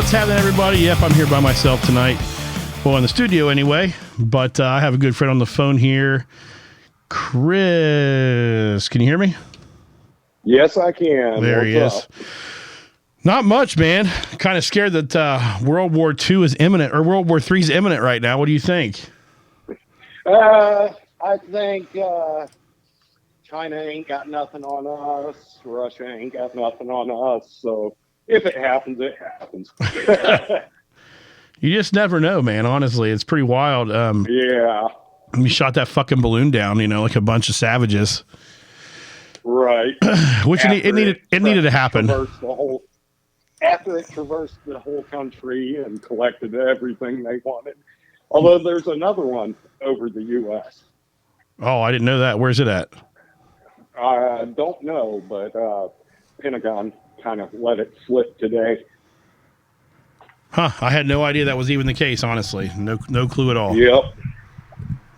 What's happening, everybody? Yep, I'm here by myself tonight. Well, in the studio anyway, but I have a good friend on the phone here. Chris, can you hear me? Yes, I can. There he is. Not much, man. Kind of scared that World War II is imminent, or World War III is imminent right now. What do you think? I think China ain't got nothing on us. Russia ain't got nothing on us. So if it happens, it happens. You just never know, man. Honestly, it's pretty wild. Yeah. We shot that fucking balloon down, like a bunch of savages. Right. Which it needed to happen. After it traversed the whole country and collected everything they wanted. Although there's another one over the U.S. Oh, I didn't know that. Where's it at? I don't know, but Pentagon kind of let it slip today. Huh, I had no idea that was even the case, honestly. No clue at all. Yep.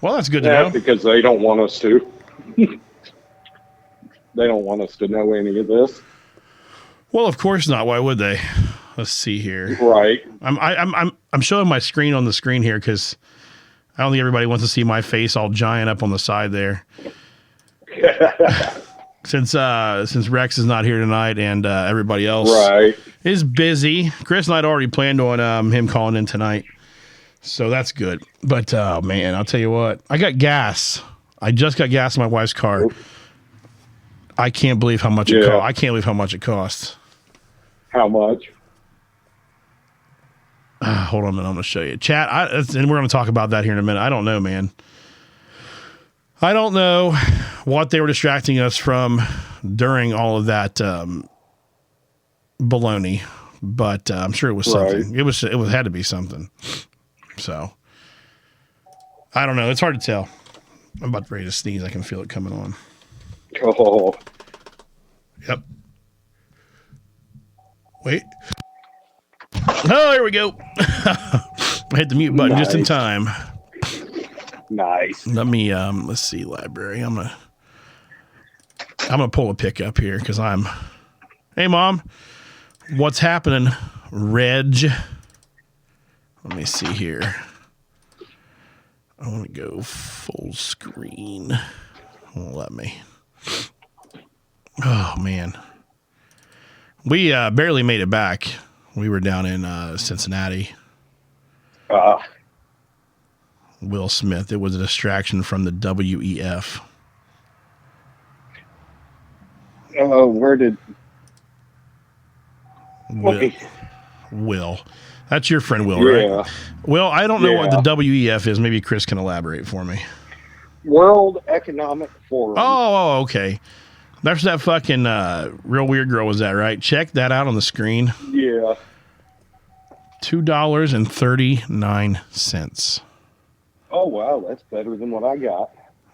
Well, that's good to know. Because they don't want us to. They don't want us to know any of this. Well, of course not. Why would they? Let's see here. Right. I'm showing my screen on the screen here because I don't think everybody wants to see my face all giant up on the side there. Since Rex is not here tonight and everybody else is busy. Chris and I had already planned on him calling in tonight. So that's good. But, man, I'll tell you what. I got gas. I just got gas in my wife's car. I can't believe how much it costs. I can't believe how much it costs. How much? Hold on a minute. I'm going to show you. Chat, and we're going to talk about that here in a minute. I don't know, man. I don't know what they were distracting us from during all of that baloney, but I'm sure it was something. It had to be something. So I don't know. It's hard to tell. I'm about ready to sneeze. I can feel it coming on. Oh. Yep. Wait. Oh, there we go. I hit the mute button just in time. Nice. Let me let's see, library. I'm gonna pull a pick up here because hey mom, what's happening, Reg? Let me see here. I want to go full screen. Won't let me. Oh man. We barely made it back. We were down in Cincinnati. Will Smith. It was a distraction from the WEF. Where did... Will. That's your friend Will, right? Will, I don't know what the WEF is. Maybe Chris can elaborate for me. World Economic Forum. Oh, okay. That's that fucking real weird girl, was that right? Check that out on the screen. Yeah. $2.39. Oh wow, that's better than what I got.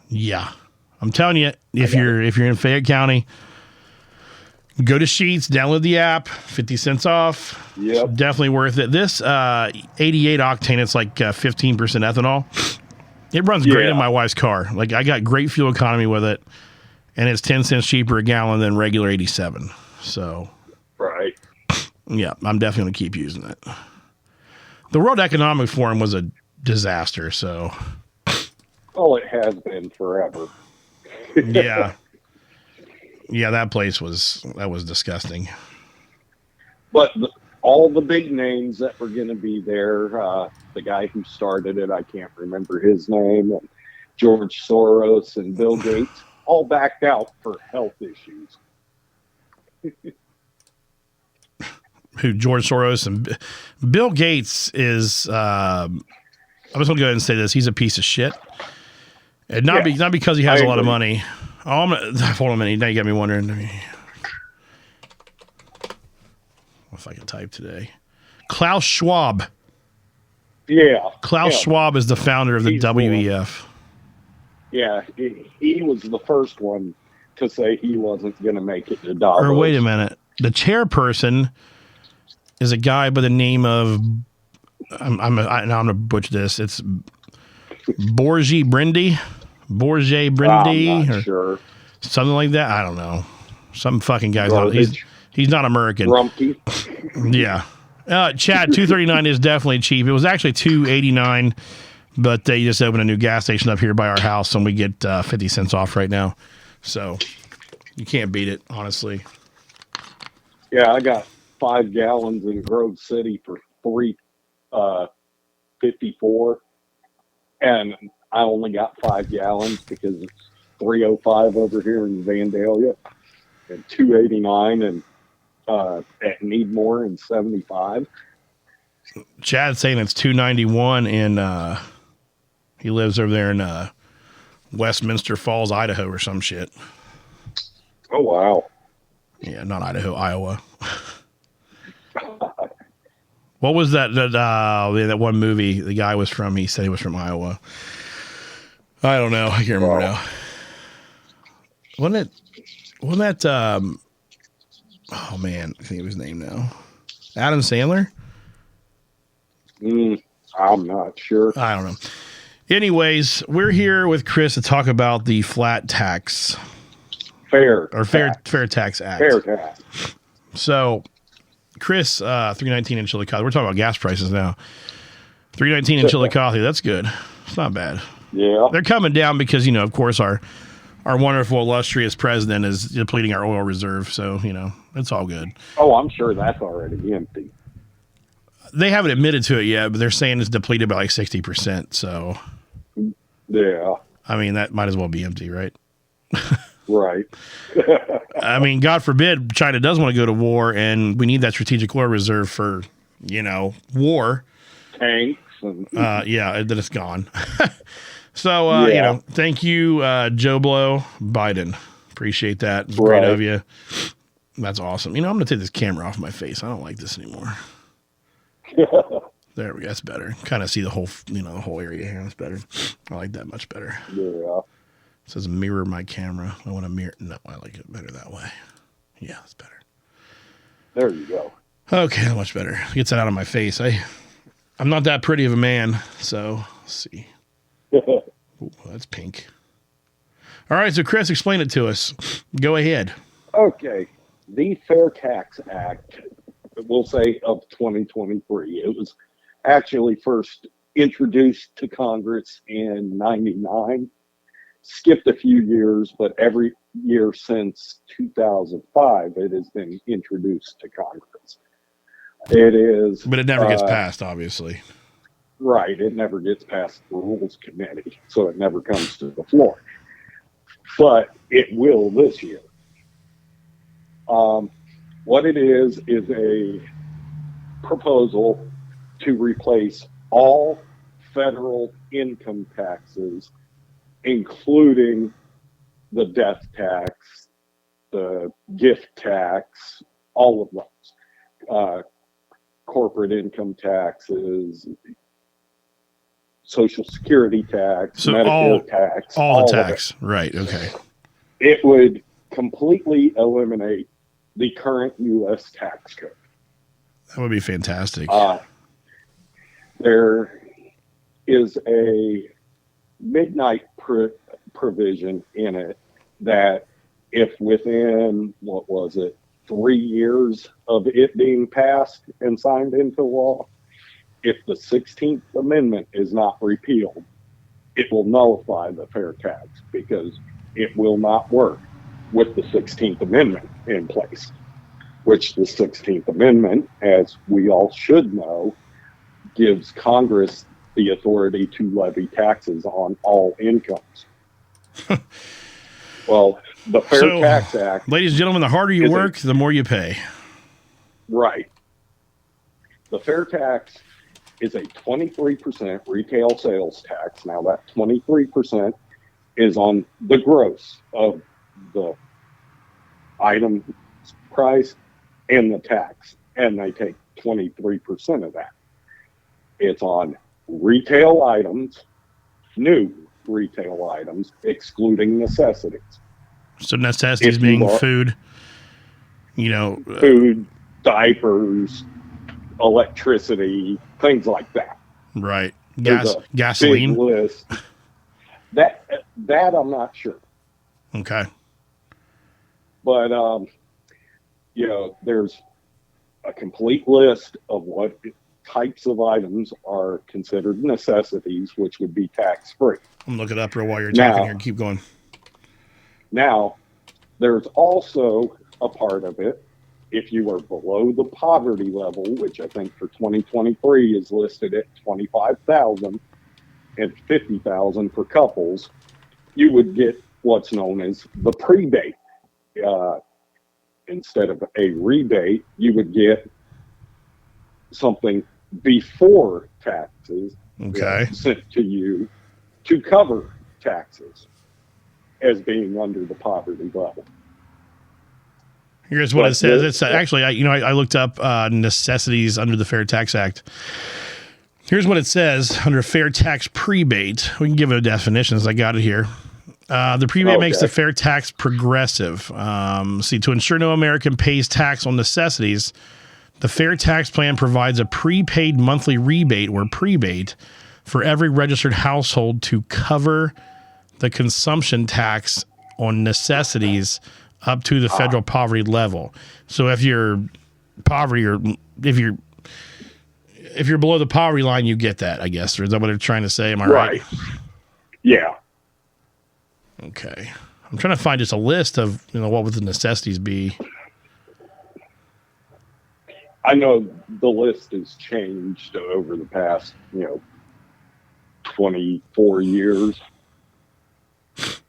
Yeah, I'm telling you, if you're in Fayette County, go to Sheets, download the app, 50 cents off. Yep, definitely worth it. This 88 octane, it's like 15% ethanol. It runs great in my wife's car. Like I got great fuel economy with it, and it's 10 cents cheaper a gallon than regular 87. So, yeah, I'm definitely gonna keep using it. The World Economic Forum was a disaster, so it has been forever. yeah, that place was disgusting. But all the big names that were going to be there, the guy who started it, I can't remember his name, and George Soros and Bill Gates, all backed out for health issues. Who, George Soros and Bill Gates is? I'm just gonna go ahead and say this: he's a piece of shit, and not because he has a lot of money. Oh, hold on a minute. Now you got me wondering. If I can type today, Klaus Schwab. Yeah, Klaus Schwab is the founder of the WEF. Yeah, he was the first one to say he wasn't going to make it to Davos. Or wait a minute, the chairperson is a guy by the name of I'm gonna butcher this. It's Borje Brindy, I'm not sure. Something like that. I don't know. Some fucking guy's not. He's not American. Grumpy. Yeah, Chad, $2.39 is definitely cheap. It was actually $2.89, but they just opened a new gas station up here by our house, and we get 50 cents off right now. So you can't beat it, honestly. Yeah, I got 5 gallons in Grove City for $3.54, and I only got 5 gallons because it's $3.05 over here in Vandalia, and $2.89 and at Needmore and 75. Chad's saying it's $2.91, and he lives over there in Westminster Falls, Idaho, or some shit. Oh wow! Yeah, not Idaho, Iowa. What was that? That one movie the guy was from? He said he was from Iowa. I don't know. I can't remember now. Wasn't that? Oh man, I think of his name now. Adam Sandler. I'm not sure. I don't know. Anyways, we're here with Chris to talk about the flat tax. Fair tax act. Fair tax. So, Chris, $3.19 in Chillicothe. We're talking about gas prices now. $3.19 in Chillicothe. That's good. It's not bad. Yeah. They're coming down because, of course, our wonderful, illustrious president is depleting our oil reserve. So, it's all good. Oh, I'm sure that's already empty. They haven't admitted to it yet, but they're saying it's depleted by like 60%. So, yeah. I mean, that might as well be empty, right? Right. I mean, God forbid China does want to go to war, and we need that strategic oil reserve for, war. Tanks. And yeah, then it's gone. So, thank you, Joe Blow Biden. Appreciate that. It's great of you. That's awesome. I'm going to take this camera off my face. I don't like this anymore. There we go. That's better. Kind of see the whole, the whole area here. That's better. I like that much better. Yeah. It says mirror my camera. I want to mirror. No, I like it better that way. Yeah, it's better. There you go. Okay, much better. Gets that out of my face. I'm not that pretty of a man, so let's see. Ooh, that's pink. All right, so Chris, explain it to us. Go ahead. Okay. The Fair Tax Act, we'll say of 2023. It was actually first introduced to Congress in 99. Skipped a few years, but every year since 2005, it has been introduced to Congress. But it never gets passed, obviously. Right. It never gets past the Rules Committee, so it never comes to the floor. But it will this year. What it is a proposal to replace all federal income taxes, including the death tax, the gift tax, all of those. Corporate income taxes, Social Security tax, so Medicare tax. All the tax. Right, okay. It would completely eliminate the current U.S. tax code. That would be fantastic. There is a midnight provision in it that if within, 3 years of it being passed and signed into law, if the 16th Amendment is not repealed, it will nullify the fair tax because it will not work with the 16th Amendment in place, which the 16th Amendment, as we all should know, gives Congress the authority to levy taxes on all incomes. Well, the Fair Tax Act... Ladies and gentlemen, the harder you work, the more you pay. Right. The fair tax is a 23% retail sales tax. Now, that 23% is on the gross of the item price and the tax, and they take 23% of that. It's on retail items, new retail items, excluding necessities. So necessities being food, food, diapers, electricity, things like that. Right. Gasoline. Big list. That I'm not sure. Okay. But there's a complete list of what types of items are considered necessities, which would be tax-free. I'm looking it up while you're talking here. Keep going. Now, there's also a part of it, if you are below the poverty level, which I think for 2023 is listed at $25,000 and $50,000 for couples, you would get what's known as the prebate. Instead of a rebate, you would get something before taxes sent to you to cover taxes as being under the poverty level. Here's what it says. It's actually, I looked up necessities under the Fair Tax Act. Here's what it says under fair tax prebate. We can give it a definition as I got it here. The prebate makes the fair tax progressive. To ensure no American pays tax on necessities, the Fair Tax Plan provides a prepaid monthly rebate or prebate for every registered household to cover the consumption tax on necessities up to the federal poverty level. So if you're poverty, or if you're below the poverty line, you get that, I guess. Or is that what they're trying to say? Am I right? Yeah. Okay. I'm trying to find just a list of, what would the necessities be. I know the list has changed over the past, 24 years.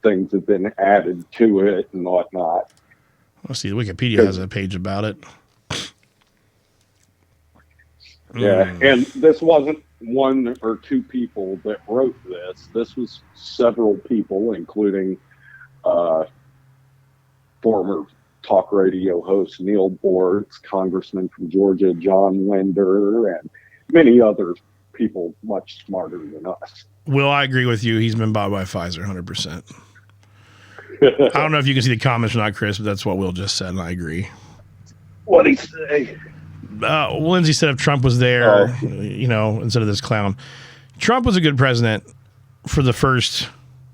Things have been added to it and whatnot. Let's see. Wikipedia has a page about it. Yeah, and this wasn't one or two people that wrote this. This was several people, including former talk radio host Neil Boortz, Congressman from Georgia John Linder, and many other people much smarter than us. Will, I agree with you. He's been bought by Pfizer, 100%. I don't know if you can see the comments or not, Chris, but that's what Will just said, and I agree. What'd he say? Lindsay said if Trump was there, instead of this clown. Trump was a good president for the first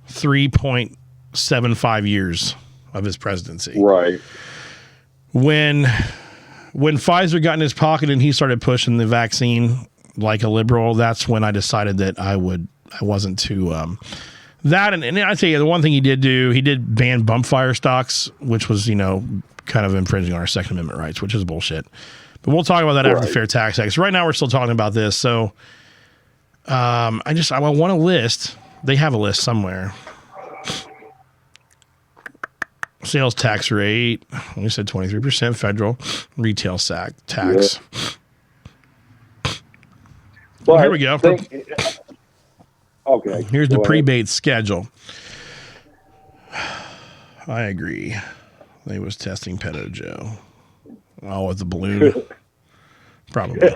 3.75 years of his presidency. Right. When Pfizer got in his pocket and he started pushing the vaccine like a liberal, that's when I decided that I wasn't too that. And I tell you, the one thing he did do, he did ban bump fire stocks, which was, kind of infringing on our Second Amendment rights, which is bullshit. But we'll talk about that after the Fair Tax Act. So right now we're still talking about this. So I want a list. They have a list somewhere. Sales tax rate. We said 23% federal retail tax. But here we go. Okay. Here's the prebate schedule. I agree. They was testing Pedo Joe. Oh, with the balloon. Probably.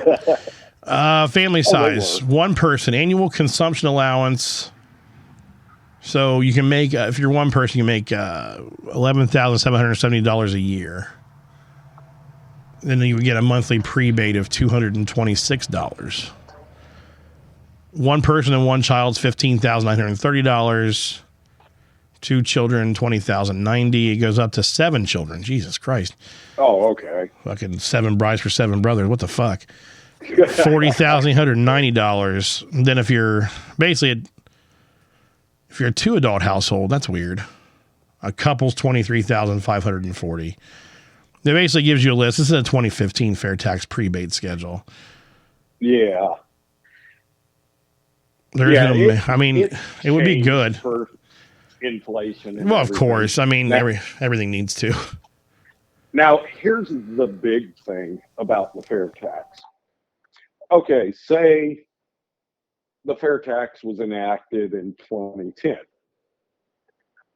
Family size. One person. Annual consumption allowance. So you can make, if you're one person, you make $11,770 a year. Then you would get a monthly prebate of $226. One person and one child's $15,930. Two children, $20,090. It goes up to 7 children. Jesus Christ. Oh, okay. Fucking 7 brides for 7 brothers. What the fuck? $40,890. Then if you're basically if you're a 2-adult household, that's weird. A couple's $23,540. It basically gives you a list. This is a 2015 fair tax prebate schedule. Yeah. It would be good for inflation. Well, of course. I mean, everything needs to. Now, here's the big thing about the fair tax. Okay, say the fair tax was enacted in 2010.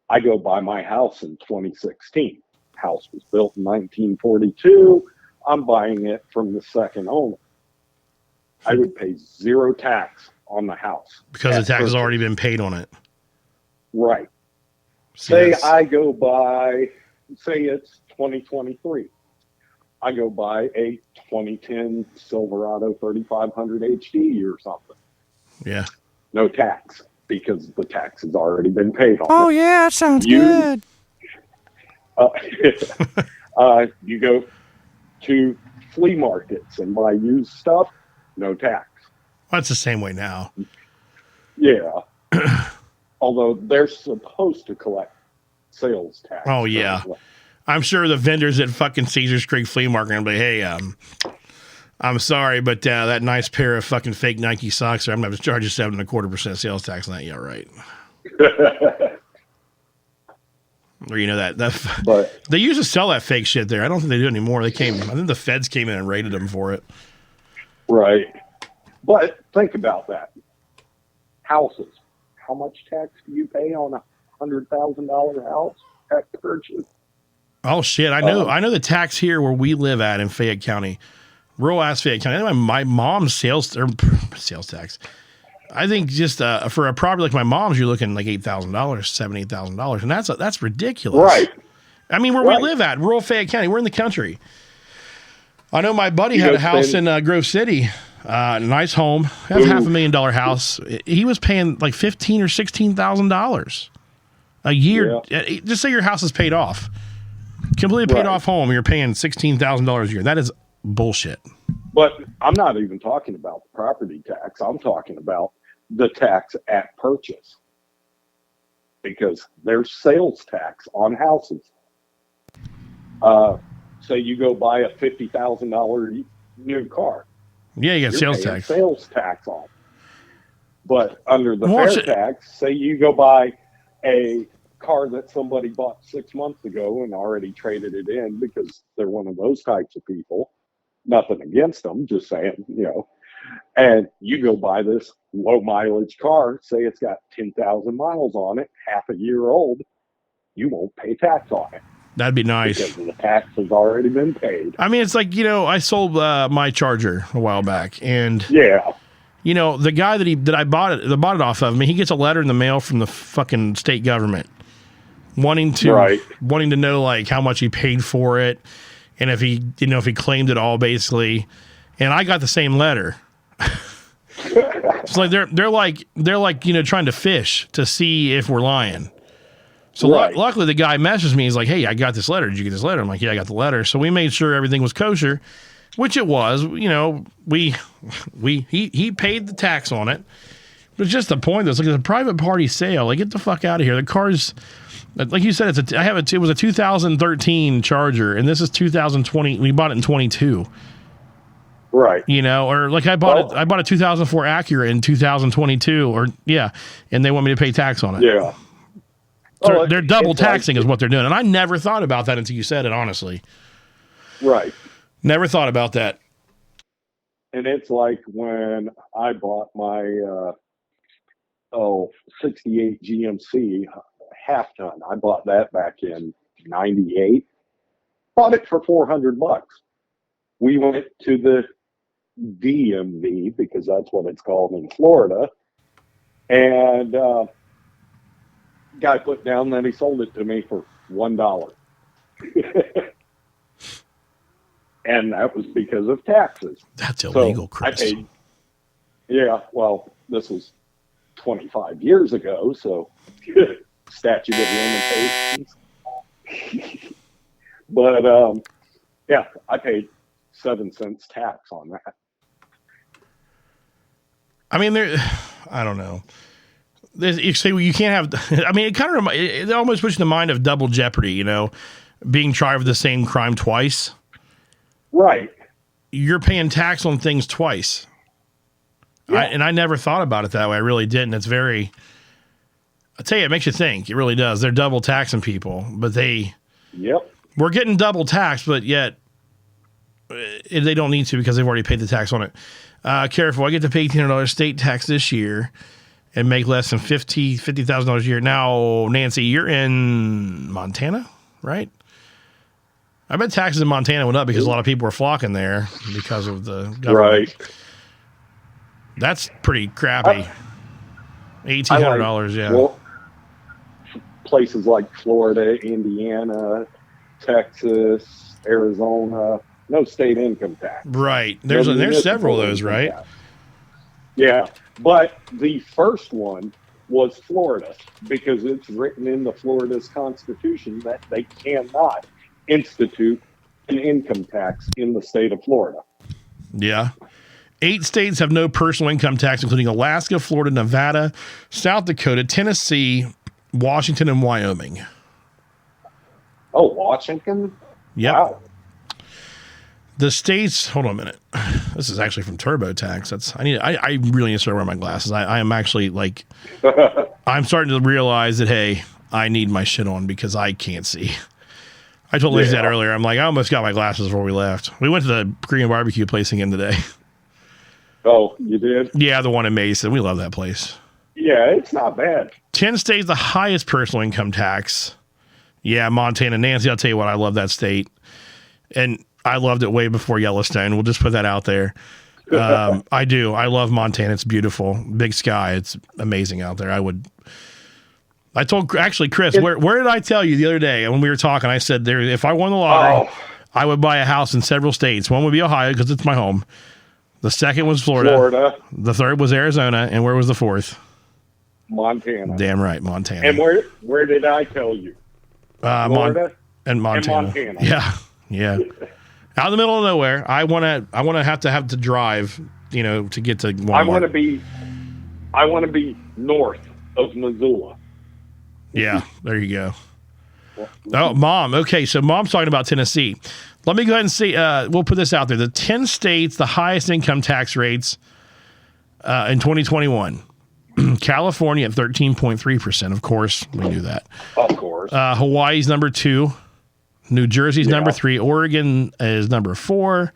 I go buy my house in 2016. House was built in 1942. I'm buying it from the second owner. I would pay 0 tax on the house. Because the tax has already been paid on it. Right. Say I go buy, say it's 2023. I go buy a 2010 Silverado 3500 HD or something. Yeah. No tax because the tax has already been paid on it. Oh, yeah, that sounds good. You go to flea markets and buy used stuff, no tax. That's the same way now. Yeah. Although they're supposed to collect sales tax. Oh, yeah. I'm sure the vendors at fucking Caesar's Creek Flea Market are going to be, hey, I'm sorry, but that nice pair of fucking fake Nike socks, I'm going to charge you 7.25% sales tax on that. Yeah, right. Or but they used to sell that fake shit there. I don't think they do anymore. I think the feds came in and raided them for it. Right. But think about that. Houses. How much tax do you pay on a $100,000 house at purchase? Oh shit! I know the tax here where we live at in Fayette County, rural ass Fayette County. My mom's sales tax. I think just for a property like my mom's, you're looking like $8,000, $7,000, and that's ridiculous. Right. I mean, where we live at, rural Fayette County, we're in the country. I know my buddy had a house in Grove City, nice home, have $500,000 house. He was paying like $15,000 or $16,000 a year. Yeah. Just say your house is paid off, completely paid off home. You're paying $16,000 a year. That is bullshit. But I'm not even talking about the property tax. I'm talking about the tax at purchase, because there's sales tax on houses. Say you go buy a $50,000 new car. Yeah, you got sales tax on. But under the fair tax, say you go buy a car that somebody bought 6 months ago and already traded it in because they're one of those types of people. Nothing against them, just saying, and you go buy this low mileage car, say it's got 10,000 miles on it, half a year old, you won't pay tax on it. That'd be nice. Because the tax has already been paid. I mean, it's like, I sold my Charger a while back, and the guy that I bought it off of, I mean, he gets a letter in the mail from the fucking state government wanting to know like how much he paid for it. And if he claimed it all, basically, and I got the same letter. It's like they're like trying to fish to see if we're lying. So luckily, the guy messaged me. He's like, "Hey, I got this letter. Did you get this letter?" I'm like, "Yeah, I got the letter." So we made sure everything was kosher, which it was. He paid the tax on it. But just the point is, like, it's a private party sale. Like, get the fuck out of here. The car's. Like you said, it was a 2013 Charger, and this is 2020. We bought it in 22. Right. Or like I bought a 2004 Acura in 2022, and they want me to pay tax on it. Yeah. So they're double taxing is what they're doing. And I never thought about that until you said it, honestly. Right. Never thought about that. And it's like when I bought my 68 GMC half ton. I bought that back in 98. Bought it for $400. We went to the DMV, because that's what it's called in Florida, and guy put down that he sold it to me for $1. And that was because of taxes. That's illegal, Chris. I paid, this was 25 years ago, so statute of limitations. But I paid 7 cents tax on that. I mean, I don't know. You say you can't have. I mean, it almost puts you in the mind of double jeopardy. Being tried for the same crime twice. Right. You're paying tax on things twice. Yeah. And I never thought about it that way. I really didn't. It's very. I tell you, it makes you think. It really does. They're double taxing people, but we're getting double taxed, but yet they don't need to because they've already paid the tax on it. Careful, I get to pay $1,800 state tax this year and make less than $50,000 a year. Now, Nancy, you're in Montana, right? I bet taxes in Montana went up because a lot of people were flocking there because of the government. Right. That's pretty crappy. $1,800, yeah. Well, places like Florida, Indiana, Texas, Arizona, no state income tax. Right. There's several of those, right? Tax. Yeah. But the first one was Florida, because it's written in the Florida's constitution that they cannot institute income tax in the state of Florida. Yeah. 8 states have no personal income tax, including Alaska, Florida, Nevada, South Dakota, Tennessee, Washington, and Wyoming. Oh, Washington? Yep. Wow. The states, hold on a minute. This is actually from TurboTax. I really need to start wearing my glasses. I am actually like, I'm starting to realize that, hey, I need my shit on because I can't see. I told Liz that earlier. I'm like, I almost got my glasses before we left. We went to the Korean barbecue place again today. Oh, you did? Yeah, the one in Mason. We love that place. Yeah, it's not bad. 10 states, the highest personal income tax. Yeah, Montana. Nancy, I'll tell you what, I love that state. And I loved it way before Yellowstone. We'll just put that out there. I do. I love Montana. It's beautiful. Big sky. It's amazing out there. I told, actually, Chris, where did I tell you the other day when we were talking? I said, if I won the lottery, I would buy a house in several states. One would be Ohio because it's my home. The second was Florida. The third was Arizona. And where was the fourth? Montana. Damn right, Montana. And where did I tell you? Florida and Montana. Yeah. Out in the middle of nowhere. I want to have to drive, to get to Walmart. I want to be north of Missoula. Yeah, there you go. Oh, Mom. Okay, so Mom's talking about Tennessee. Let me go ahead and see. We'll put this out there. The 10 states, the highest income tax rates in 2021. California at 13.3%. Of course, we knew that. Of course. Hawaii's number 2. New Jersey's number 3. Oregon is number 4.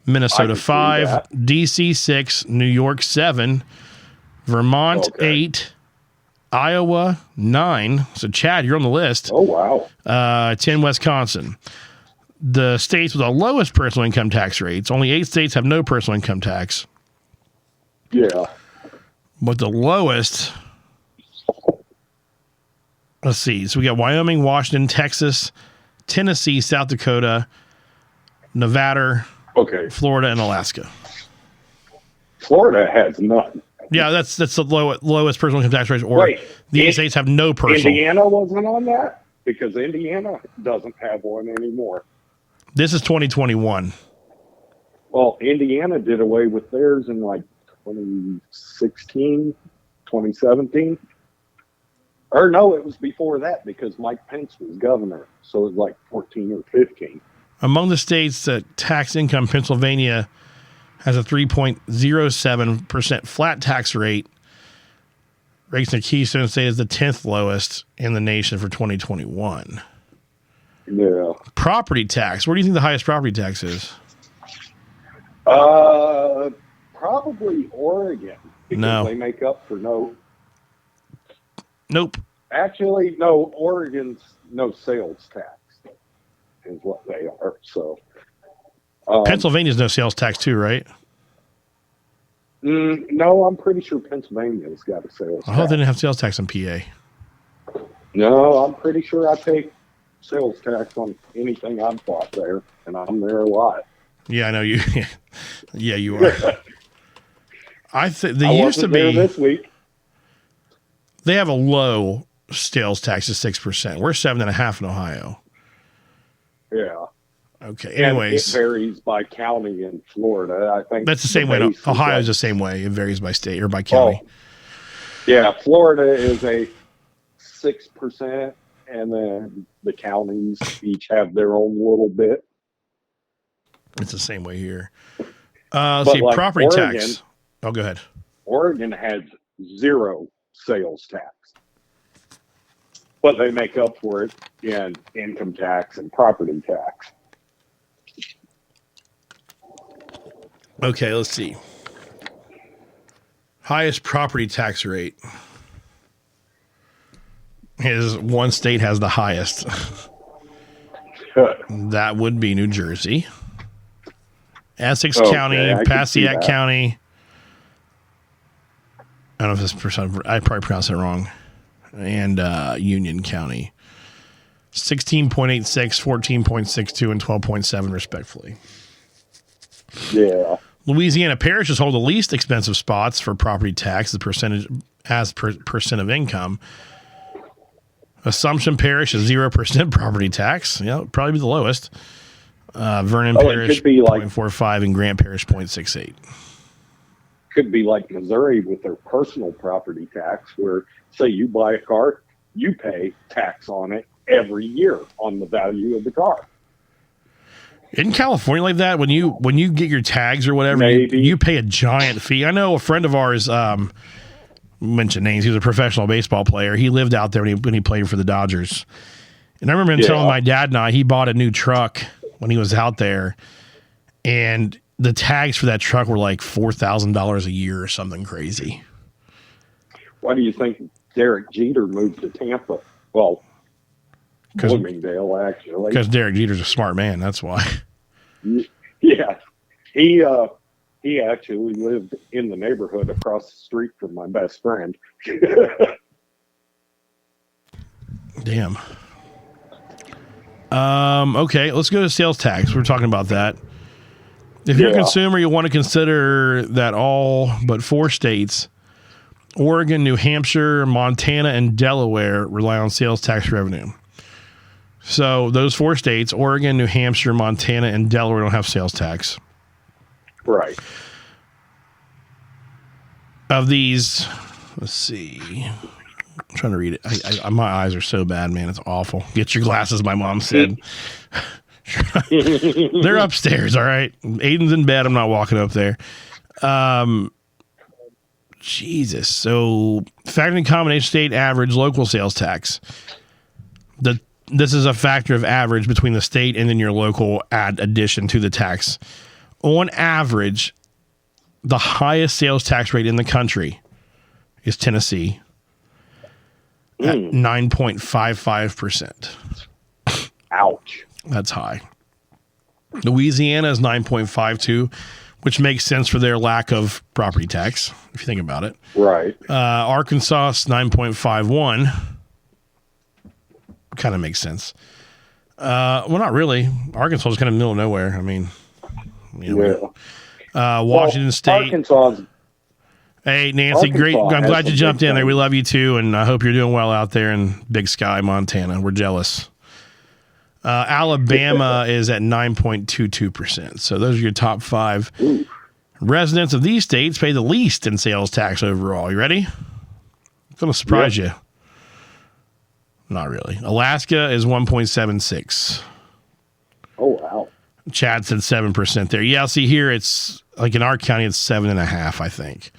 Minnesota 5. DC 6. New York 7. Vermont 8. Iowa 9. So Chad, you're on the list. Oh wow. 10 Wisconsin. The states with the lowest personal income tax rates. Only 8 states have no personal income tax. Yeah. But the lowest, let's see. So we got Wyoming, Washington, Texas, Tennessee, South Dakota, Nevada, Florida, and Alaska. Florida has none. Yeah, that's the lowest personal income tax rate. Or the 8 states have no personal. Indiana wasn't on that because Indiana doesn't have one anymore. This is 2021. Well, Indiana did away with theirs in like 2016, 2017. Or no, it was before that because Mike Pence was governor. So it was like 14 or 15. Among the states that tax income, Pennsylvania has a 3.07% flat tax rate. Rates in the Keystone State is the 10th lowest in the nation for 2021. Yeah. Property tax. Where do you think the highest property tax is? Probably Oregon. Because they make up for Nope. Actually, no, Oregon's no sales tax is what they are. So Pennsylvania's no sales tax too, right? No, I'm pretty sure Pennsylvania's got a sales tax. I thought they didn't have sales tax in PA. No, I'm pretty sure I pay sales tax on anything I've bought there, and I'm there a lot. Yeah, I know you. Yeah, you are. I think they used to be this week. They have a low sales tax of 6%. We're 7.5% in Ohio. Yeah. Okay. Anyways, and it varies by county in Florida. I think that's the same way. Ohio's the same way. It varies by state or by county. Yeah, Florida is a 6%, and then the counties each have their own little bit. It's the same way here. Let's see, property tax. Oh, go ahead. Oregon has 0 sales tax, but they make up for it in income tax and property tax. Okay, let's see. Highest property tax rate is one state has the highest. That would be New Jersey. Essex County, Passaic County. I don't know if this I probably pronounced it wrong. And Union County. 16.86, 14.62, and 12.7 respectively. Yeah. Louisiana parishes hold the least expensive spots for property tax, the percentage as percent of income. Assumption Parish is 0% property tax. Yeah, it'll probably be the lowest. Vernon it Parish could be like 0.45 and Grant Parish 0.68. could be like Missouri with their personal property tax, where say you buy a car, you pay tax on it every year on the value of the car. In California like that, when you get your tags or whatever, you pay a giant fee. I know a friend of ours, mention names, he was a professional baseball player. He lived out there when he played for the Dodgers. And I remember him telling my dad and I, he bought a new truck when he was out there, and the tags for that truck were like $4,000 a year or something crazy. Why do you think Derek Jeter moved to Tampa? Well, Bloomingdale, actually. Because Derek Jeter's a smart man, that's why. Yeah. He actually lived in the neighborhood across the street from my best friend. Damn. Okay, let's go to sales tax. We're talking about that. If you're a consumer, you want to consider that all but 4 states, Oregon, New Hampshire, Montana, and Delaware, rely on sales tax revenue. So those 4 states, Oregon, New Hampshire, Montana, and Delaware, don't have sales tax. Right. Of these, let's see. I'm trying to read it. My eyes are so bad, man. It's awful. Get your glasses, my mom said. They're upstairs, all right? Aiden's in bed. I'm not walking up there. Jesus. So, factoring combination state average local sales tax. This is a factor of average between the state and then your local addition to the tax. On average, the highest sales tax rate in the country is Tennessee at 9.55%. Ouch. That's high. Louisiana is 9.52, which makes sense for their lack of property tax, if you think about it. Right. Arkansas is 9.51. Kind of makes sense. Well, not really. Arkansas is kind of middle of nowhere. I mean, Washington State. Arkansas. Hey, Nancy, great. I'm glad you jumped in there. We love you too, and I hope you're doing well out there in Big Sky, Montana. We're jealous. Alabama is at 9.22%. So those are your top 5. Ooh. Residents of these states pay the least in sales tax overall. You ready? It's going to surprise you. Not really. Alaska is 1.76. Oh, wow. Chad said 7% there. Yeah, see here, it's like in our county, it's 7.5%, I think.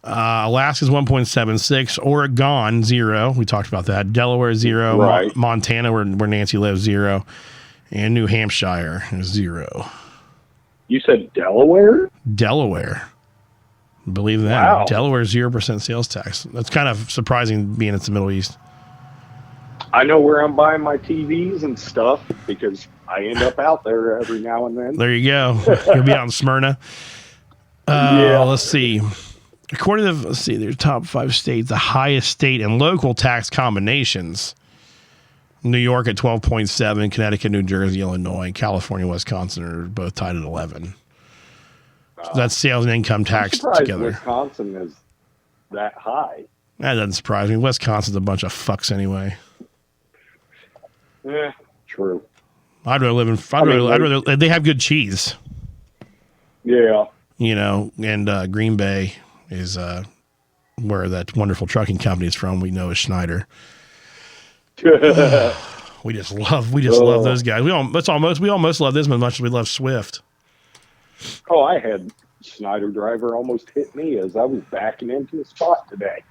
Alaska's 1.76. Oregon, 0. We talked about that. Delaware, 0. Right. Montana, where Nancy lives, 0. And New Hampshire is 0. You said Delaware? Delaware. Believe that. Wow. Delaware, 0% sales tax. That's kind of surprising being it's the Middle East. I know where I'm buying my TVs and stuff because I end up out there every now and then. There you go. You'll be out in Smyrna. Let's see. According to their top 5 states, the highest state and local tax combinations. New York at 12.7, Connecticut, New Jersey, Illinois, California, Wisconsin are both tied at 11. So that's sales and income tax together. Wisconsin is that high. That doesn't surprise me. Wisconsin's a bunch of fucks anyway. Yeah, true. I'd rather live in. I'd rather they have good cheese. Yeah. And Green Bay is where that wonderful trucking company is from. We know is Schneider. we just love those guys. We almost love this as much as we love Swift. Oh, I had Schneider driver almost hit me as I was backing into a spot today.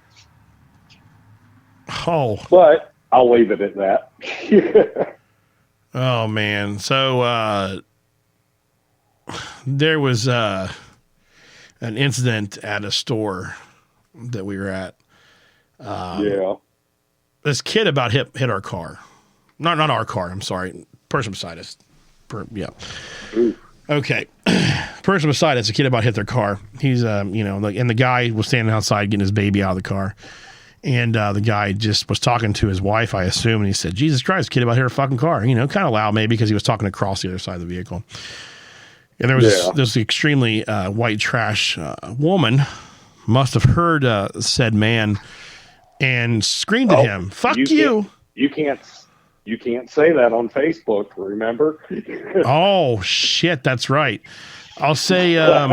Oh, but I'll leave it at that. Oh man, so there was an incident at a store that we were at. This kid about hit our car. Not our car, I'm sorry. Person beside us. Ooh. Okay. Person beside us, a kid about hit their car. He's, and the guy was standing outside getting his baby out of the car. And the guy just was talking to his wife, I assume, and he said, Jesus Christ, kid about hit a fucking car. Kind of loud maybe because he was talking across the other side of the vehicle. And there was this extremely white trash woman must have heard said man and screamed at him, fuck you. You can't You can't say that on Facebook, remember? Oh, shit, that's right. I'll say, yeah,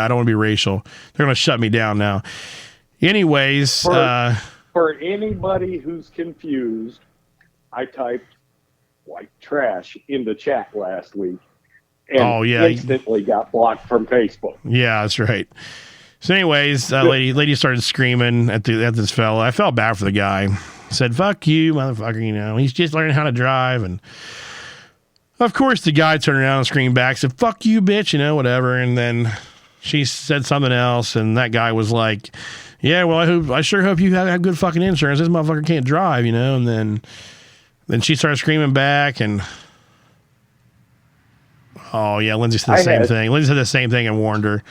I don't want to be racial. They're going to shut me down now. Anyways. For anybody who's confused, I typed white trash in the chat last week and instantly got blocked from Facebook. Yeah, that's right. So anyways, lady started screaming at this fella. I felt bad for the guy. Said, "Fuck you, motherfucker," he's just learning how to drive. And of course the guy turned around and screamed back, said, "Fuck you, bitch," whatever. And then she said something else, and that guy was like, "Yeah, well, I sure hope you have good fucking insurance. This motherfucker can't drive," and then she started screaming back, and oh yeah, Lindsay said the same thing. Lindsay said the same thing and warned her.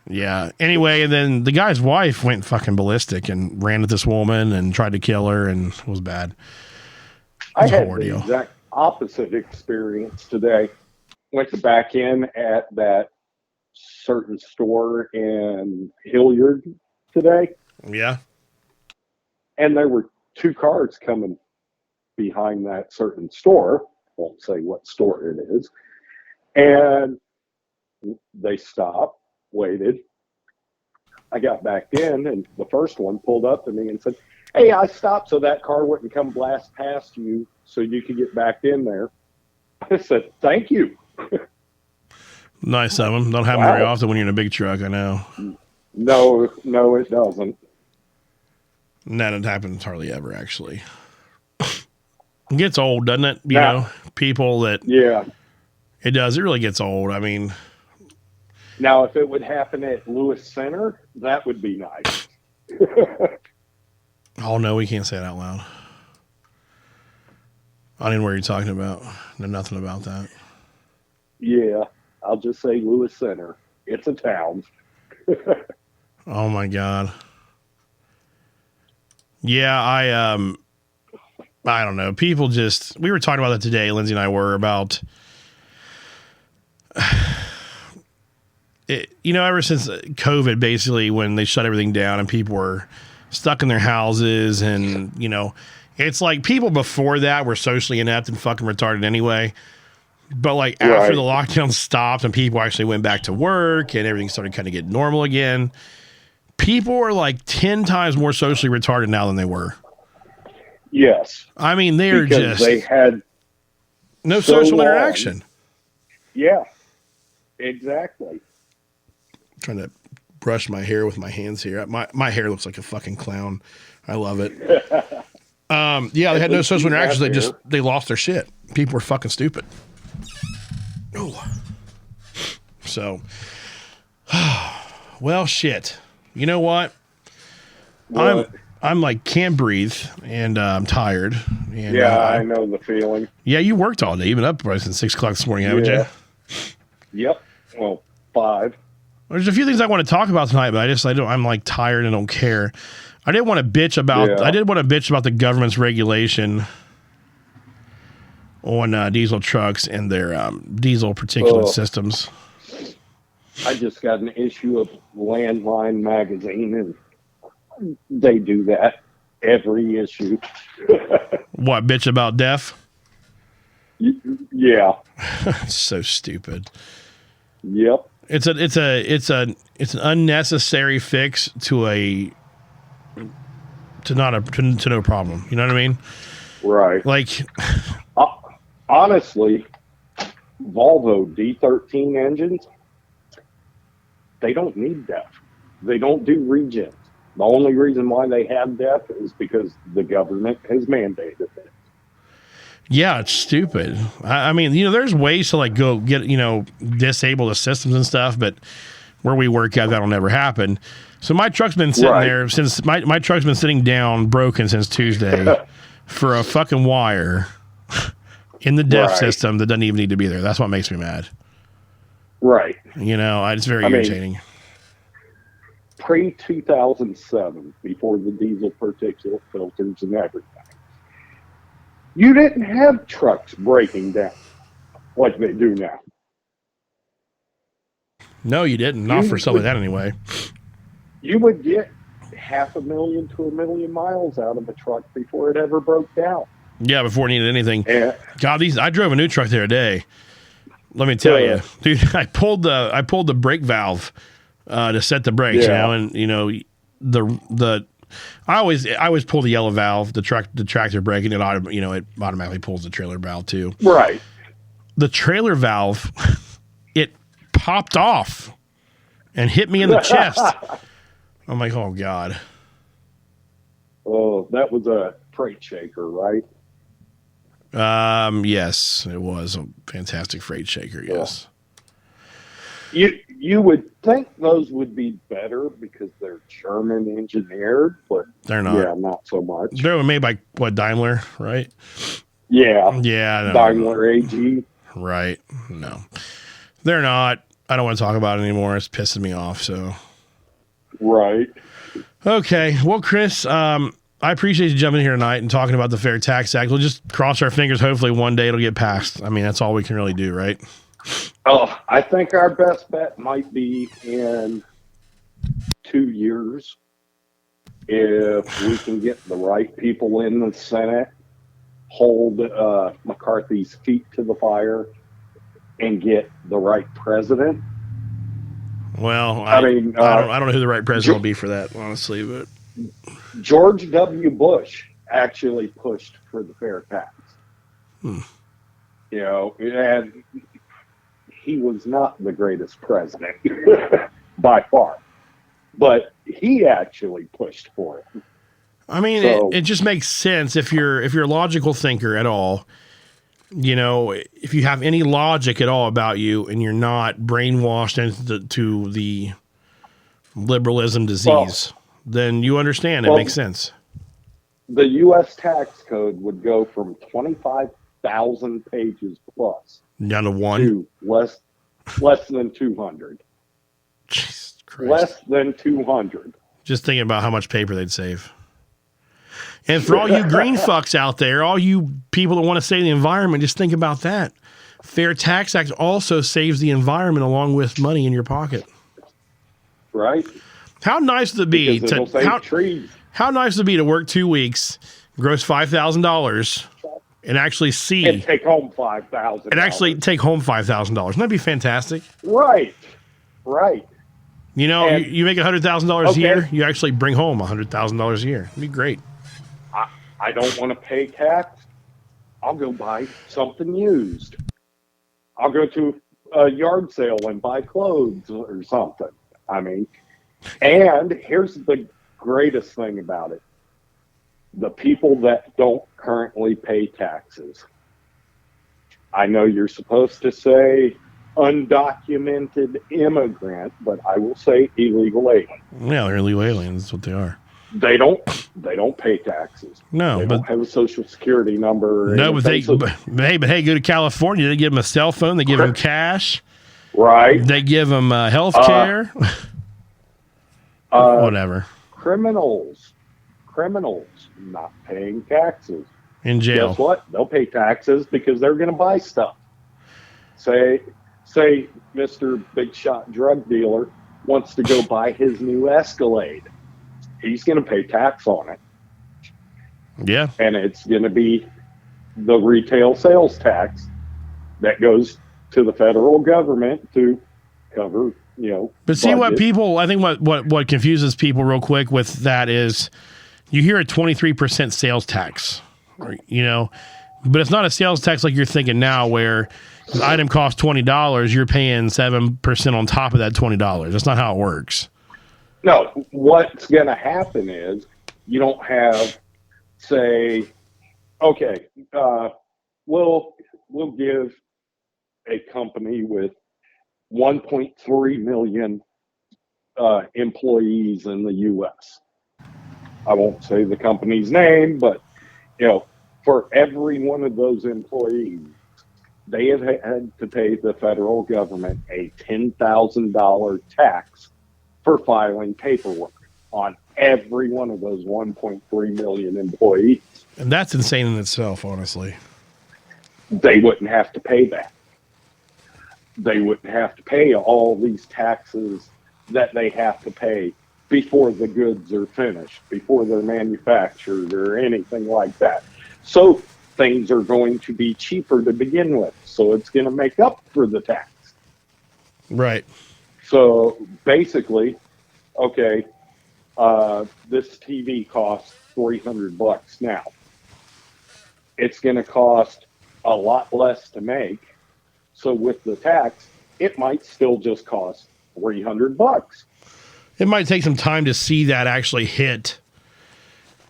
Yeah. Anyway, and then the guy's wife went fucking ballistic and ran at this woman and tried to kill her, and it was bad. I had the exact opposite experience today. Went to back in at that certain store in Hilliard today. Yeah. And there were 2 cars coming behind that certain store. Won't say what store it is. And they stopped, waited. I got back in, and the first one pulled up to me and said, "Hey, I stopped so that car wouldn't come blast past you so you could get back in there." I said, "Thank you." Nice of them. Don't have them very often when you're in a big truck, I know. No, it doesn't. No, it happens hardly ever, actually. It gets old, doesn't it? You know, people that... Yeah. It does. It really gets old. I mean... Now, if it would happen at Lewis Center, that would be nice. Oh, no, we can't say it out loud. I don't even know what you're talking about. Know nothing about that. Yeah, I'll just say Lewis Center. It's a town. Oh, my God. Yeah, I don't know. People just... We were talking about that today, Lindsay and I were, about... ever since COVID, basically, when they shut everything down and people were stuck in their houses and, it's like people before that were socially inept and fucking retarded anyway. But like after the lockdown stopped and people actually went back to work and everything started kind of getting normal again, people are like 10 times more socially retarded now than they were. Yes. I mean, they had no social interaction. Yeah, exactly. I'm trying to brush my hair with my hands here. My hair looks like a fucking clown. I love it. They had no social interactions. They lost their shit. People were fucking stupid. Oh. So, well, shit. You know what? I'm like can't breathe and I'm tired. And, I know the feeling. Yeah, you worked all day. You've been up probably since 6 o'clock this morning, haven't you? Yep. Well, 5. There's a few things I want to talk about tonight, but I'm like tired and don't care. I did want to bitch about the government's regulation on diesel trucks and their diesel particulate systems. I just got an issue of Landline magazine, and they do that every issue. What, bitch about death? Yeah. It's so stupid. Yep. It's an unnecessary fix to no problem. You know what I mean? Right. Like, honestly, Volvo D13 engines, they don't need DEF. They don't do regens. The only reason why they have DEF is because the government has mandated it. Yeah, it's stupid. I mean, there's ways to like go get, disable the systems and stuff, but where we work at, that'll never happen. So my truck's been sitting there since my truck's been sitting down broken since Tuesday for a fucking wire in the DEF system that doesn't even need to be there. That's what makes me mad. Right. It's very irritating. Pre-2007, before the diesel particulate filters and everything, you didn't have trucks breaking down like they do now. No, you didn't. Not for something like that anyway. You would get $500,000 to $1 million miles out of a truck before it ever broke down. Yeah, before it needed anything. And, God, I drove a new truck the other day. Let me tell you, dude, I pulled the brake valve to set the brakes, and the I always pull the yellow valve, the tractor brake, and it automatically pulls the trailer valve too. Right. The trailer valve, it popped off and hit me in the chest. I'm like, oh God. Oh, that was a freight shaker, right? Yes, it was a fantastic freight shaker. Yes. You would think those would be better because they're German engineered, but they're not. Yeah, not so much. They were made by Daimler, right? Yeah. Yeah. Daimler AG. Right. No, they're not. I don't want to talk about it anymore. It's pissing me off. So. Right. Okay. Well, Chris, I appreciate you jumping in here tonight and talking about the Fair Tax Act. We'll just cross our fingers. Hopefully one day it'll get passed. I mean, that's all we can really do, right? Oh, I think our best bet might be in 2 years if we can get the right people in the Senate, hold McCarthy's feet to the fire, and get the right president. Well, I don't know who the right president will be for that, honestly, but George W. Bush actually pushed for the fair tax. And he was not the greatest president by far, but he actually pushed for it. I mean, it just makes sense if you're a logical thinker at all. If you have any logic at all about you and you're not brainwashed into the liberalism disease, then you understand. It makes sense. The U.S. tax code would go from 25,000 pages plus down to one, to less than 200. Jesus Christ. Less than 200. Just thinking about how much paper they'd save. And for all you green fucks out there, all you people that want to save the environment, just think about that. Fair Tax Act also saves the environment along with money in your pocket. Right. How nice would it be how nice would it be to work 2 weeks, gross $5,000, and actually see and take home $5,000. And actually take home $5,000. Wouldn't that be fantastic? Right. You make $100,000 a year, you actually bring home $100,000 a year. It'd be great. I don't want to pay tax. I'll go buy something used. I'll go to a yard sale and buy clothes or something. I mean, and here's the greatest thing about it. The people that don't currently pay taxes. I know you're supposed to say undocumented immigrant, but I will say illegal alien. Yeah, they're illegal aliens. That's what they are. They don't pay taxes. No, they don't have a social security number. No, but hey, go to California. They give them a cell phone. They give them cash. Right. They give them health care. Whatever. Criminals not paying taxes. In jail. Guess what? They'll pay taxes because they're going to buy stuff. Say Mr. Big Shot drug dealer wants to go buy his new Escalade. He's going to pay tax on it. Yeah. And it's going to be the retail sales tax that goes to the federal government to cover, But see what people, I think what confuses people real quick with that is you hear a 23% sales tax, but it's not a sales tax like you're thinking now where the item costs $20, you're paying 7% on top of that $20. That's not how it works. No, what's going to happen is you don't have, say, okay, we'll give a company with 1.3 million employees in the U.S. I won't say the company's name, but for every one of those employees, they have had to pay the federal government a $10,000 tax for filing paperwork on every one of those 1.3 million employees. And that's insane in itself, honestly. They wouldn't have to pay that. They wouldn't have to pay all these taxes that they have to pay before the goods are finished, before they're manufactured or anything like that. So things are going to be cheaper to begin with. So it's going to make up for the tax. Right. So basically, okay, this TV costs $300 now. It's going to cost a lot less to make. So with the tax, it might still just cost $300. It might take some time to see that actually hit,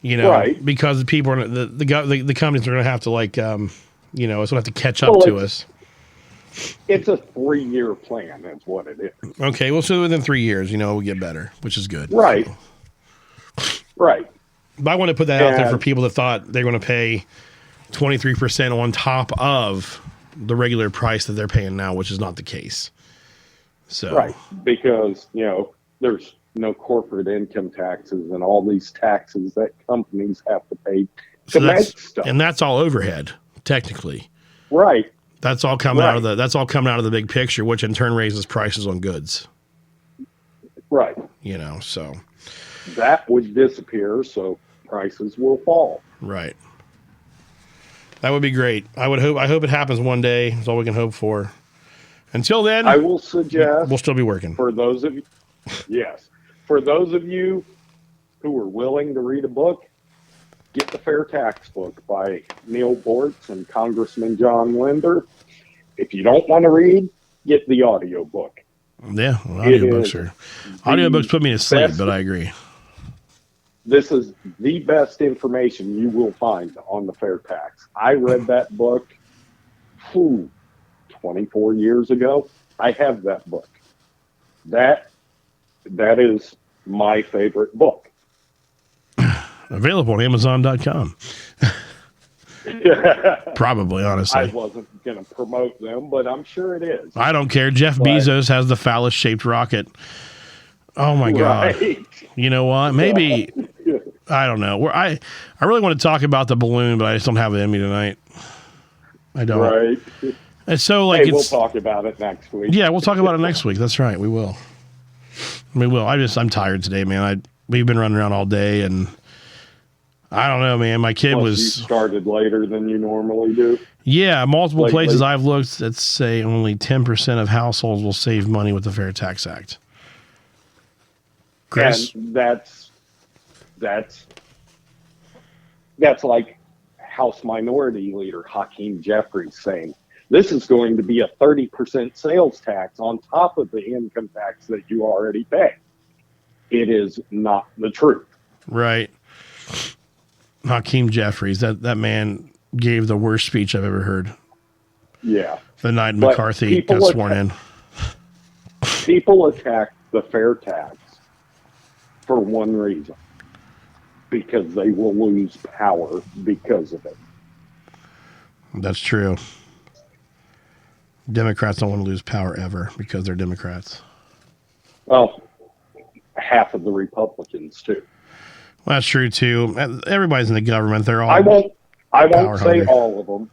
you know, right. because the people are the companies are going to have to it's going to have to catch up to us. It's a 3-year plan, is what it is. Okay, well, so within 3 years, we'll get better, which is good. Right. So. Right. But I want to put that out there for people that thought they're going to pay 23% on top of the regular price that they're paying now, which is not the case. So. Right, because, there's no corporate income taxes and all these taxes that companies have to pay to make stuff. And that's all overhead, technically. Right. That's all coming out of the big picture, which in turn raises prices on goods. Right. So that would disappear, so prices will fall. Right. That would be great. I hope it happens one day. That's all we can hope for. Until then, I will suggest we'll still be working. For those of you, yes, for those of you who are willing to read a book, get the Fair Tax book by Neil Bortz and Congressman John Linder. If you don't want to read, get the audio book. Yeah, audiobooks put me to sleep, but I agree. This is the best information you will find on the fair tax. I read that book 24 years ago. I have that book. That is my favorite book. Available on Amazon.com. Probably, honestly. I wasn't going to promote them, but I'm sure it is. I don't care. Jeff Bezos has the phallus-shaped rocket. Oh, my God. You know what? Maybe, I don't know. I really want to talk about the balloon, but I just don't have it in me tonight. I don't. Right. And so, we'll talk about it next week. Yeah, we'll talk about it next week. That's right. We will. I'm tired today, man. We've been running around all day, and I don't know, man. My kid You started later than you normally do. Yeah, multiple places I've looked that say only 10% of households will save money with the Fair Tax Act. Chris? And that's like House Minority Leader Hakeem Jeffries saying, this is going to be a 30% sales tax on top of the income tax that you already pay. It is not the truth. Right. Hakeem Jeffries, that man gave the worst speech I've ever heard. Yeah. The night McCarthy got sworn in. People attack the fair tax for one reason. Because they will lose power because of it. That's true. Democrats don't want to lose power ever because they're Democrats. Well, half of the Republicans too. Well, that's true too. Everybody's in the government. They're all. I won't say hungry. all of them.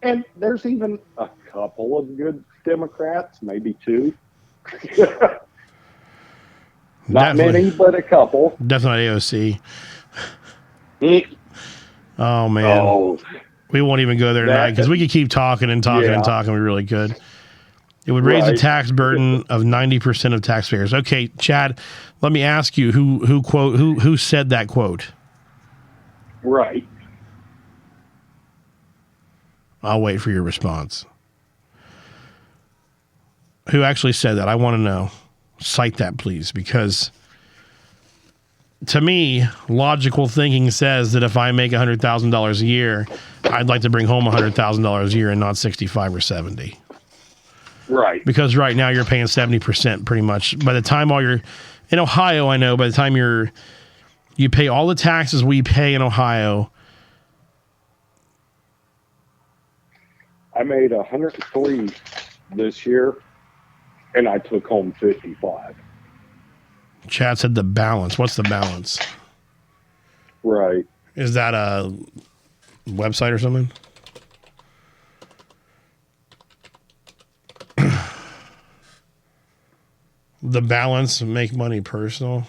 And there's even a couple of good Democrats, maybe two. Not many, but a couple. Definitely AOC. Oh man. Oh. We won't even go there tonight because we could keep talking and talking and talking. We really could. It would raise the tax burden of 90% of taxpayers. Okay, Chad, let me ask you who said that quote? Right. I'll wait for your response. Who actually said that? I want to know. Cite that, please, because to me, logical thinking says that if I make $100,000 a year, I'd like to bring home $100,000 a year and not 65 or 70. Right. Because right now you're paying 70% pretty much. By the time in Ohio, I know, by the time you pay all the taxes we pay in Ohio. I made 103 this year, and I took home 55. Chad said the balance. What's the balance? Right. Is that a website or something? The Balance, Make Money Personal.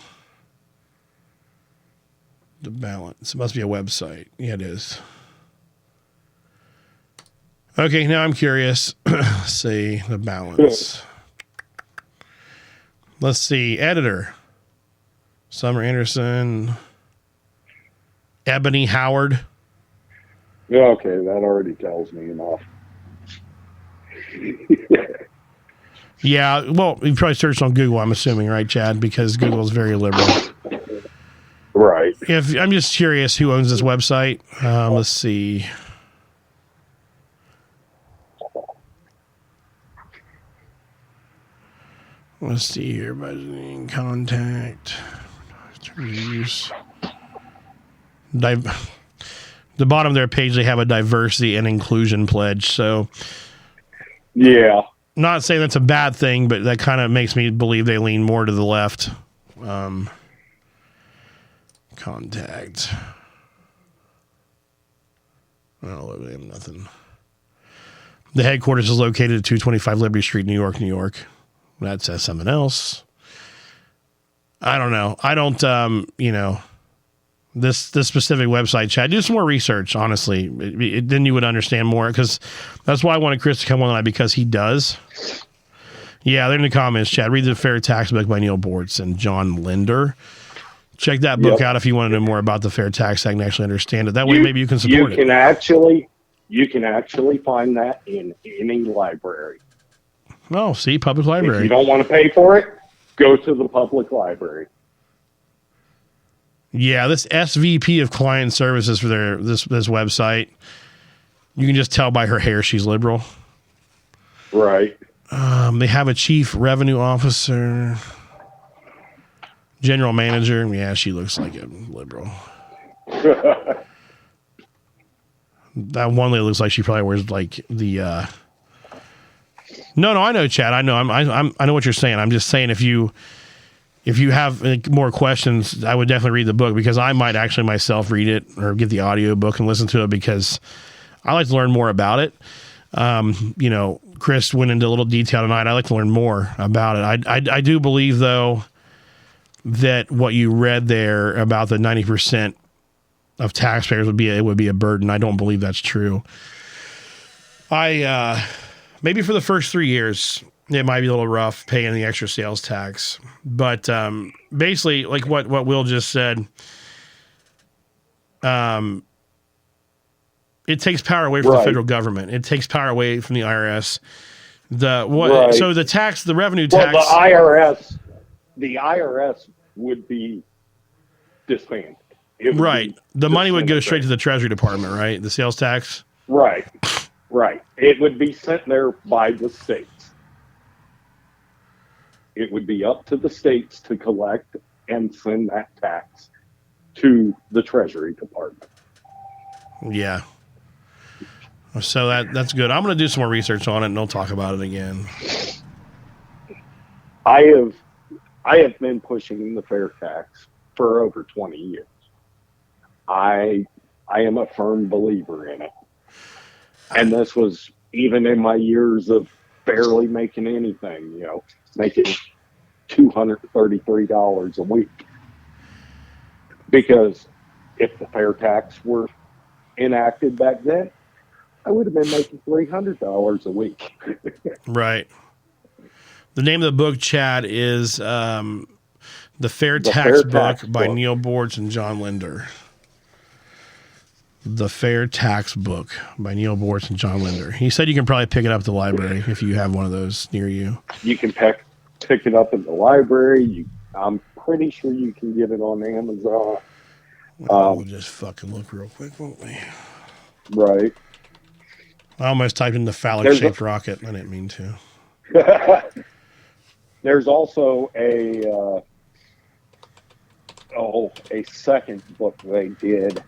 The Balance. It must be a website. Yeah, it is. Okay, now I'm curious. See, The Balance. Let's see. Editor. Summer Anderson. Ebony Howard. Yeah, okay, that already tells me enough. Yeah, well, you probably searched on Google, I'm assuming, right, Chad? Because Google is very liberal. Right. If I'm just curious who owns this website. Let's see. Let's see here. Budgeting, contact, use. The bottom of their page, they have a diversity and inclusion pledge. So, yeah. Not saying that's a bad thing, but that kind of makes me believe they lean more to the left. Contact. Oh, they have nothing. The headquarters is located at 225 Liberty Street, New York, New York. That says something else. I don't know. I don't, this specific website, Chad, do some more research, honestly. Then you would understand more, because that's why I wanted Chris to come on tonight, because he does. Yeah, they're in the comments, Chad. Read the Fair Tax Book by Neil Bortz and John Linder. Check that book out if you want to know more about the Fair Tax Act and actually understand it. That way maybe you can support it. You can actually find that in any library. Oh, see, public library. If you don't want to pay for it, go to the public library. Yeah, this SVP of Client Services for this website, you can just tell by her hair she's liberal. Right. They have a chief revenue officer, general manager. Yeah, she looks like a liberal. That one lady looks like she probably wears like the. No, I know, Chad. I know. I know what you're saying. I'm just saying if you have more questions, I would definitely read the book, because I might actually myself read it or get the audio book and listen to it, because I like to learn more about it. Chris went into a little detail tonight. I like to learn more about it. I do believe, though, that what you read there about the 90% of taxpayers would be a burden. I don't believe that's true. Maybe for the first 3 years, it might be a little rough paying the extra sales tax. But basically, like what Will just said, it takes power away from the federal government. It takes power away from the IRS. So the revenue tax. Well, the IRS would be disbanded. Right. The money would go straight to the Treasury Department, right? The sales tax. Right. It would be sent there by the states. It would be up to the states to collect and send that tax to the Treasury Department. Yeah. So that's good. I'm going to do some more research on it, and we'll talk about it again. I have been pushing the fair tax for over 20 years. I am a firm believer in it. And this was even in my years of barely making anything, making $233 a week. Because if the fair tax were enacted back then, I would have been making $300 a week. Right. The name of the book, Chad, is The Fair Tax Book by Neil Bortz and John Linder. The Fair Tax Book by Neil Bortz and John Linder. He said you can probably pick it up at the library if you have one of those near you. You can pick it up in the library. I'm pretty sure you can get it on Amazon. We'll just fucking look real quick, won't we? Right. I almost typed in the phallic-shaped rocket. I didn't mean to. There's also a second book they did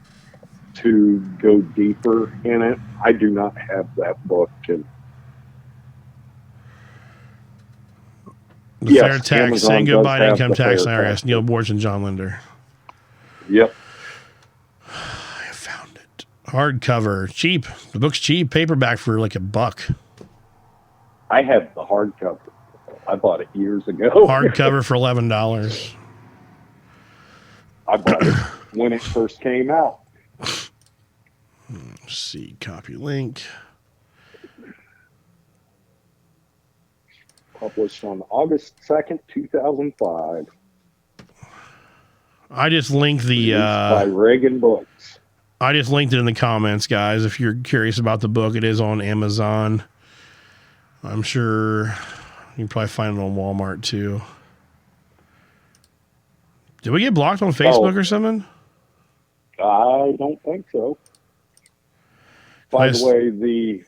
to go deeper in it. I do not have that book. The Fair Tax, Saying Goodbye to Income Tax and IRS, Neil Bortz and John Linder. Yep. I found it. Hardcover, cheap. The book's cheap. Paperback for like $1. I have the hardcover. I bought it years ago. Hardcover for $11. I bought it when it first came out. Let's see, copy link. Published on August 2nd, 2005. I just linked the by Reagan Books. I just linked it in the comments, guys. If you're curious about the book, it is on Amazon. I'm sure you can probably find it on Walmart too. Did we get blocked on Facebook or something? I don't think so. By the way, the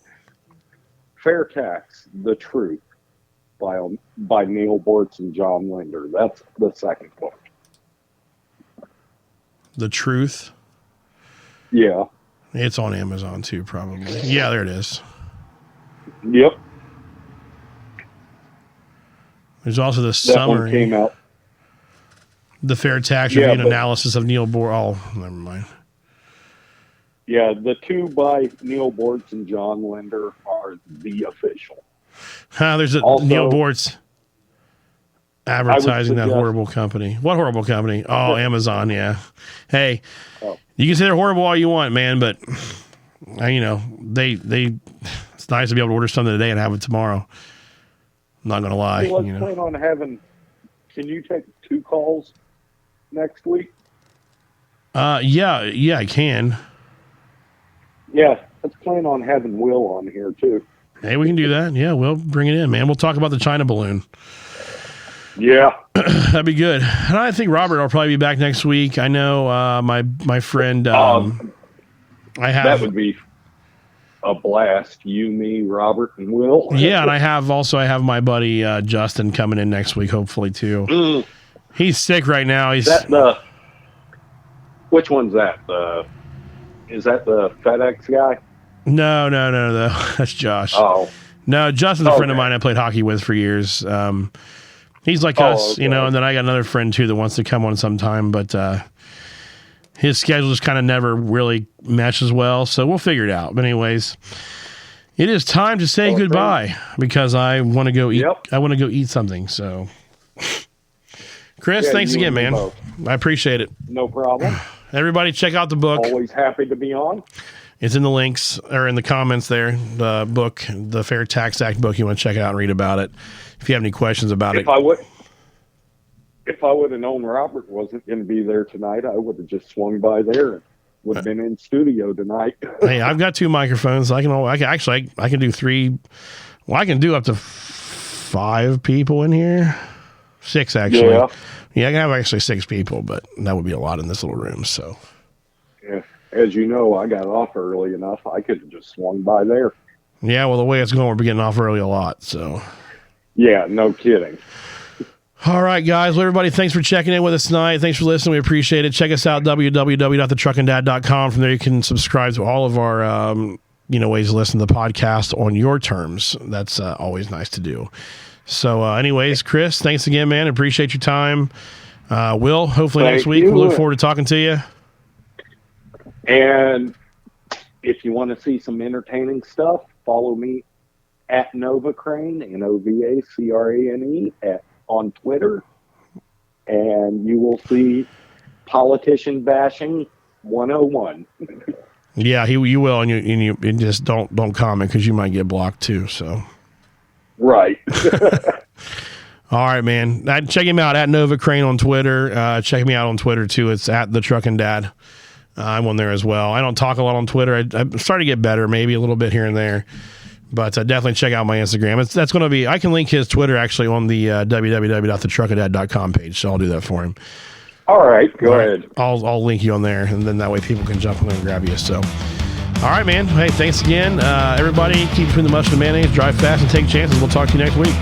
Fair Tax, The Truth, by Neil Bortz and John Linder. That's the second book. The Truth? Yeah. It's on Amazon too, probably. Yeah, there it is. Yep. There's also the that summary. One came out. The Fair Tax Review and Analysis of Neil Bortz. Oh, never mind. Yeah, the two by Neil Bortz and John Linder are the official. There's also, Neil Bortz advertising that horrible company. What horrible company? Oh, Amazon, yeah. Hey, you can say they're horrible all you want, man, but you know, it's nice to be able to order something today and have it tomorrow. I'm not gonna lie. Let's plan on having. Can you take 2 calls next week? Yeah, I can. Yeah, let's plan on having Will on here too. Hey, we can do that. Yeah, we'll bring it in, man. We'll talk about the China balloon. Yeah. That'd be good. And I think Robert will probably be back next week. I know my friend I have that would be a blast. You, me, Robert, and Will. Yeah, and I have my buddy Justin coming in next week, hopefully too. He's sick right now. Which one's that? Is that the FedEx guy? No. That's Josh. Oh. No, Justin's a friend of mine I played hockey with for years. He's like us, you know, and then I got another friend too that wants to come on sometime, but his schedule just kind of never really meshes well, so we'll figure it out. But anyways, it is time to say goodbye because I want to go eat. Yep. I want to go eat something. So, Chris, thanks again, man. I appreciate it. No problem. Everybody, check out the book. Always happy to be on. It's in the links or in the comments there. The book, the Fair Tax Act book. You want to check it out and read about it. If you have any questions about it. If I would have known Robert wasn't going to be there tonight, I would have just swung by there and would have been in studio tonight. Hey, I've got 2 microphones. I can do 3. Well, I can do up to 5 people in here. 6 actually. Yeah, I can have actually 6 people, but that would be a lot in this little room. So. Yeah. As you know, I got off early enough. I could have just swung by there. Yeah, well, the way it's going, we're getting off early a lot. So. Yeah, no kidding. All right, guys. Well, everybody, thanks for checking in with us tonight. Thanks for listening. We appreciate it. Check us out, www.thetruckindad.com. From there, you can subscribe to all of our ways to listen to the podcast on your terms. That's always nice to do. So, anyways, Chris, thanks again, man. Appreciate your time. Will, hopefully next week. We look forward to talking to you. And if you want to see some entertaining stuff, follow me at Novacrane, Novacrane, on Twitter. And you will see Politician Bashing 101. Yeah, you will, and you just don't comment because you might get blocked too. So, right. All right, man. Check him out at Novacrane on Twitter. Check me out on Twitter too. It's at the Truckin Dad. I'm on there as well. I don't talk a lot on Twitter. I'm starting to get better, maybe a little bit here and there, but definitely check out my Instagram. That's going to be. I can link his Twitter actually on the www.thetruckindad.com page, so I'll do that for him. All right, go ahead. I'll link you on there, and then that way people can jump on there and grab you. So, all right, man. Hey, thanks again, everybody. Keep between the mustard and mayonnaise. Drive fast and take chances. We'll talk to you next week.